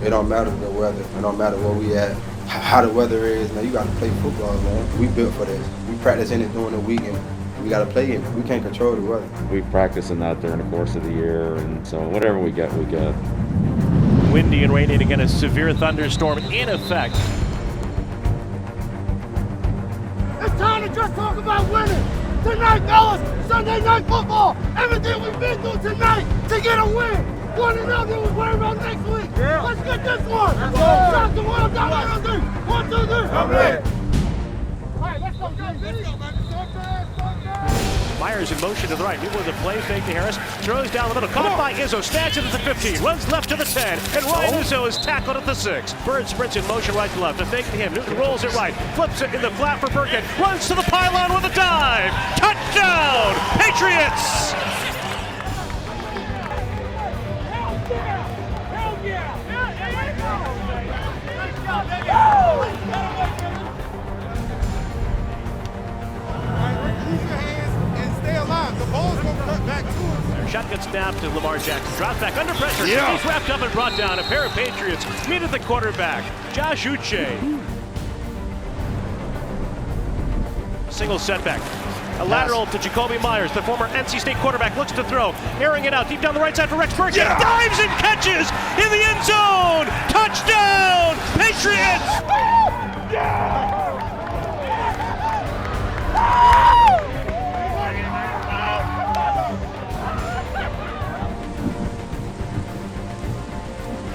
It don't matter the weather. It don't matter where we at, how the weather is. Man, you got to play football, man. We built for this. We practice in it during the week, and we got to play it. We can't control the weather. We practice in that during the course of the year, and so whatever we get, we get. Windy and rainy, and again a severe thunderstorm in effect. It's time to just talk about winning. Tonight, fellas, Sunday night football. Everything we've been through tonight to get a win. 1-0, then we'll worry about next week. Yeah. Let's get this one. Shot the one, down 1, 2, 3. 1, 2, 3. I'm ready. All right, let's go, guys. Let's go, man. Myers in motion to the right. He was a play fake to Harris. Throws down the middle. Caught by Izzo. Snatches it at the 15. Runs left to the 10. And Ryan Izzo is tackled at the 6. Bird sprints in motion right to left. A fake to him. Newton rolls it right. Flips it in the flat for Birkin. Runs to the pylon with a dive. Touchdown! Patriots! Shotgun snap to Lamar Jackson. Drops back under pressure. Yeah. He's wrapped up and brought down. A pair of Patriots meet at the quarterback. Josh Uche. Single setback. A lateral to Jacoby Myers, the former NC State quarterback, looks to throw. Airing it out deep down the right side for Rex Burkhead. Yeah. Dives and catches in the end zone. Touchdown, Patriots! Yeah.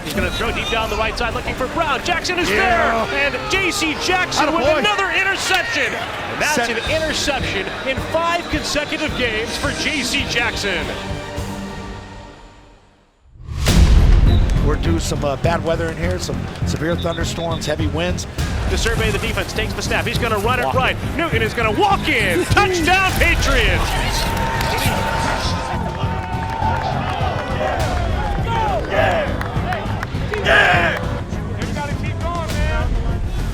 He's going to throw deep down the right side, looking for Brown. Jackson is there, and J.C. Jackson with another interception. And that's an interception in 5 consecutive games for J.C. Jackson. We're due some bad weather in here, some severe thunderstorms, heavy winds. To survey the defense, takes the snap. He's going to run it right. Newton is going to walk in. Touchdown, Patriots!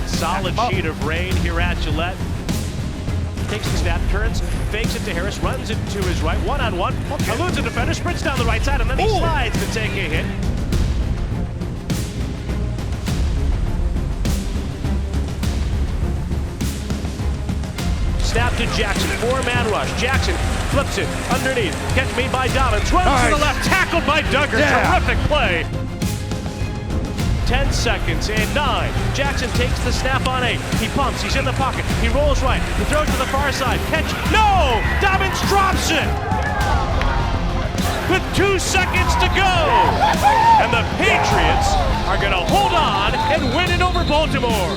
Solid sheet of rain here at Gillette. Takes the snap, turns, fakes it to Harris, runs it to his right, one-on-one, eludes a defender, sprints down the right side, and then he slides to take a hit. Snap to Jackson, 4-man rush. Jackson flips it underneath. Catch made by Dobbins, runs to the left, tackled by Duggar. Terrific play. 10 seconds and 9. Jackson takes the snap on 8. He pumps, he's in the pocket. He rolls right. He throws to the far side. Catch. No! Dobbins drops it! With 2 seconds to go. And the Patriots are going to hold on and win it over Baltimore.